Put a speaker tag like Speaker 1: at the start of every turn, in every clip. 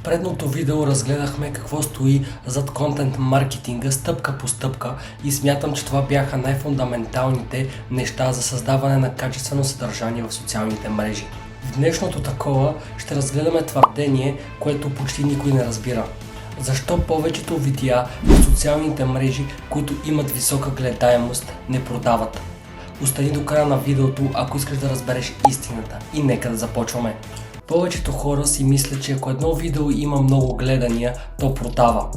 Speaker 1: В предното видео разгледахме какво стои зад контент маркетинга стъпка по стъпка и смятам, че това бяха най-фундаменталните неща за създаване на качествено съдържание в социалните мрежи. В днешното такова ще разгледаме твърдение, което почти никой не разбира. Защо повечето видеа в социалните мрежи, които имат висока гледаемост, не продават? Остани до края на видеото, ако искаш да разбереш истината. И нека да започваме. Повечето хора си мислят, че ако едно видео има много гледания, то продава.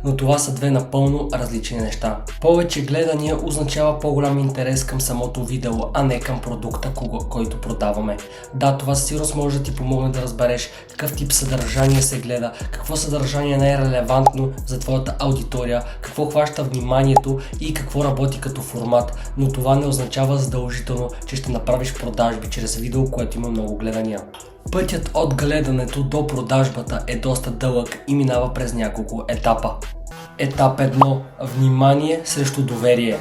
Speaker 1: Но това са две напълно различни неща. Повече гледания означава по-голям интерес към самото видео, а не към продукта, който продаваме. Да, това със сигурност може да ти помогне да разбереш какъв тип съдържание се гледа, какво съдържание не е релевантно за твоята аудитория, какво хваща вниманието и какво работи като формат. Но това не означава задължително, че ще направиш продажби чрез видео, което има много гледания. Пътят от гледането до продажбата е доста дълъг и минава през няколко етапа. Етап 1. Внимание срещу доверие.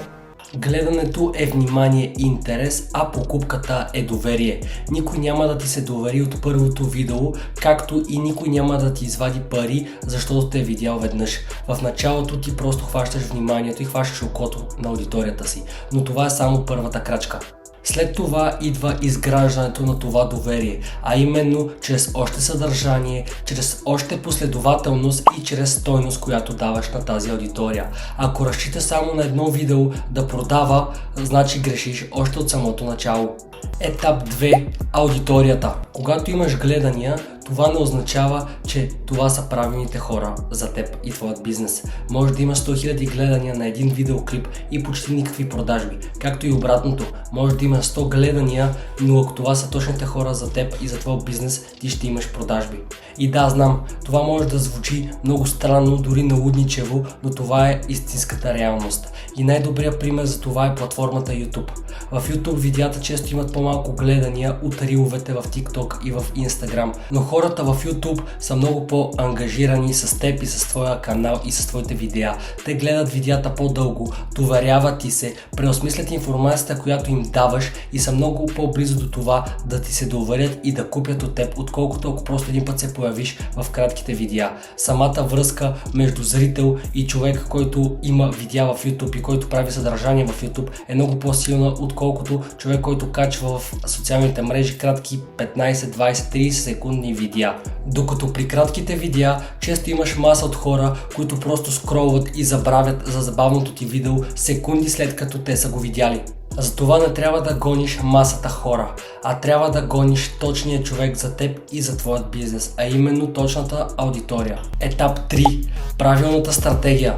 Speaker 1: Гледането е внимание и интерес, а покупката е доверие. Никой няма да ти се довери от първото видео, както и никой няма да ти извади пари, защото те е видял веднъж. В началото ти просто хващаш вниманието и хващаш окото на аудиторията си, но това е само първата крачка. След това идва изграждането на това доверие, а именно чрез още съдържание, чрез още последователност и чрез стойност, която даваш на тази аудитория. Ако разчиташ само на едно видео да продава, значи грешиш още от самото начало. Етап 2. Аудиторията. Когато имаш гледания, това не означава, че това са правилните хора за теб и твоят бизнес. Може да имаш 100 000 гледания на един видеоклип и почти никакви продажби. Както и обратното. Може да имаш 100 гледания, но ако това са точните хора за теб и за твоя бизнес, ти ще имаш продажби. И да, знам, това може да звучи много странно, дори налудничево, но това е истинската реалност. И най-добрият пример за това е платформата YouTube. В YouTube видеята често имат по-малко гледания от риловете в TikTok и в Instagram, но хората в YouTube са много по-ангажирани с теб и с твоя канал и с твоите видеа. Те гледат видеята по-дълго, доверяват ти се, преосмислят информацията, която им даваш и са много по-близо до това да ти се доверят и да купят от теб, отколкото ако просто един път се появиш в кратките видеа. Самата връзка между зрител и човек, който има видеа в YouTube и който прави съдържание в YouTube е много по-силна, отколкото човек, който качва в социалните мрежи кратки 15, 20, 30 секундни видеа. Докато при кратките видеа често имаш маса от хора, които просто скролват и забравят за забавното ти видео секунди след като те са го видяли. Затова не трябва да гониш масата хора, а трябва да гониш точния човек за теб и за твоят бизнес, а именно точната аудитория. Етап 3. Правилната стратегия.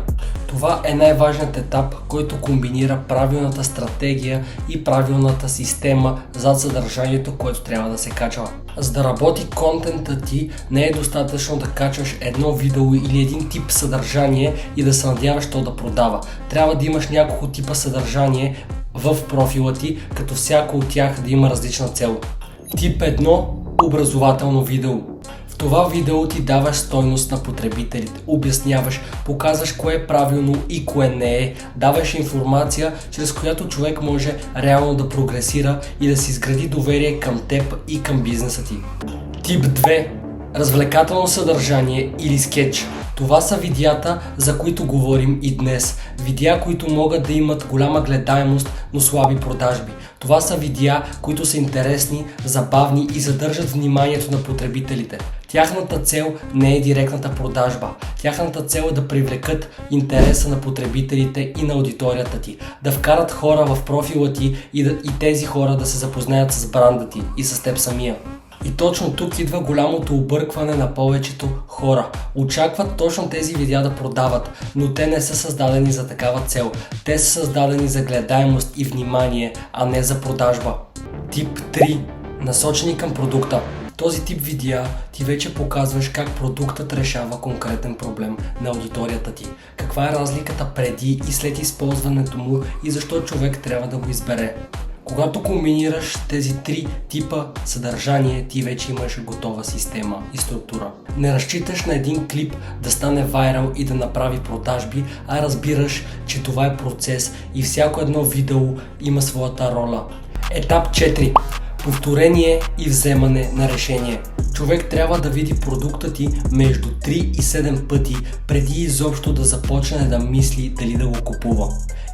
Speaker 1: Това е най-важният етап, който комбинира правилната стратегия и правилната система зад съдържанието, което трябва да се качва. За да работи контента ти, не е достатъчно да качваш едно видео или един тип съдържание и да се надяваш то да продава. Трябва да имаш няколко типа съдържание в профила ти, като всяко от тях да има различна цел. Тип 1. Образователно видео. В това видео ти даваш стойност на потребителите, обясняваш, показваш кое е правилно и кое не е, даваш информация, чрез която човек може реално да прогресира и да си изгради доверие към теб и към бизнеса ти. Тип 2. Развлекателно съдържание или скетч. Това са видеята, за които говорим и днес. Видеа, които могат да имат голяма гледаемост, но слаби продажби. Това са видеа, които са интересни, забавни и задържат вниманието на потребителите. Тяхната цел не е директната продажба. Тяхната цел е да привлекат интереса на потребителите и на аудиторията ти. Да вкарат хора в профила ти и тези хора да се запознаят с бранда ти и с теб самия. И точно тук идва голямото объркване на повечето хора. Очакват точно тези видеа да продават, но те не са създадени за такава цел. Те са създадени за гледаемост и внимание, а не за продажба. Тип 3. Насочени към продукта. Този тип видеа ти вече показваш как продуктът решава конкретен проблем на аудиторията ти. Каква е разликата преди и след използването му и защо човек трябва да го избере. Когато комбинираш тези три типа съдържание, ти вече имаш готова система и структура. Не разчиташ на един клип да стане вайрал и да направи продажби, а разбираш, че това е процес и всяко едно видео има своята роля. Етап 4. Повторение и вземане на решение. Човек трябва да види продукта ти между 3 и 7 пъти, преди изобщо да започне да мисли дали да го купува.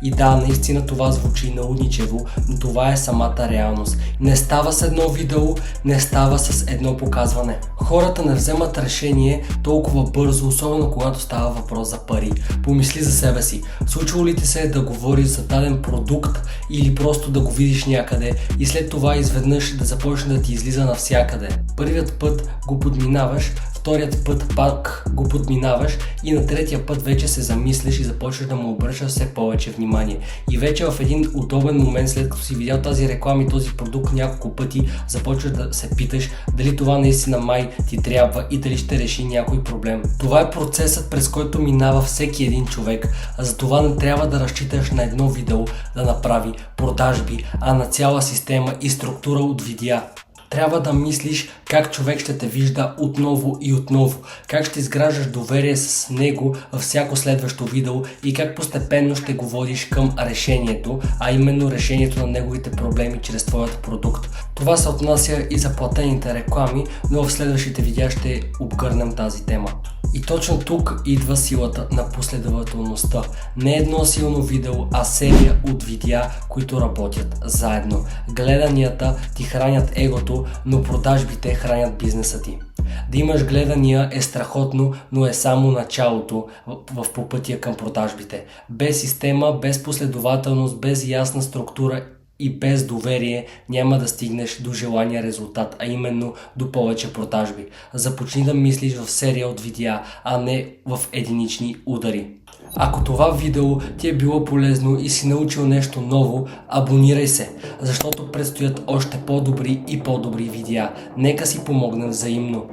Speaker 1: И да, наистина това звучи наудничево, но това е самата реалност. Не става с едно видео, не става с едно показване. Хората не вземат решение толкова бързо, особено когато става въпрос за пари. Помисли за себе си. Случвало ли ти се да говориш за даден продукт или просто да го видиш някъде и след това изведнъж да започне да ти излиза навсякъде? Първият път го подминаваш, вторият път пак го подминаваш и на третия път вече се замислиш и започваш да му обръщаш все повече внимание. И вече в един удобен момент, след като си видял тази реклама и този продукт няколко пъти, започваш да се питаш дали това наистина май ти трябва и дали ще реши някой проблем. Това е процесът, през който минава всеки един човек, а за това не трябва да разчиташ на едно видео да направи продажби, а на цяла система и структура от видеа. Трябва да мислиш как човек ще те вижда отново и отново, как ще изграждаш доверие с него във всяко следващо видео и как постепенно ще го водиш към решението, а именно решението на неговите проблеми чрез твоят продукт. Това се отнася и за платените реклами, но в следващите видеа ще обгърнем тази тема. И точно тук идва силата на последователността. Не едно силно видео, а серия от видеа, които работят заедно. Гледанията ти хранят егото, но продажбите хранят бизнеса ти. Да имаш гледания е страхотно, но е само началото в попътя към продажбите. Без система, без последователност, без ясна структура и без доверие няма да стигнеш до желания резултат, а именно до повече продажби. Започни да мислиш в серия от видеа, а не в единични удари. Ако това видео ти е било полезно и си научил нещо ново, абонирай се, защото предстоят още по-добри и по-добри видеа. Нека си помогнем взаимно.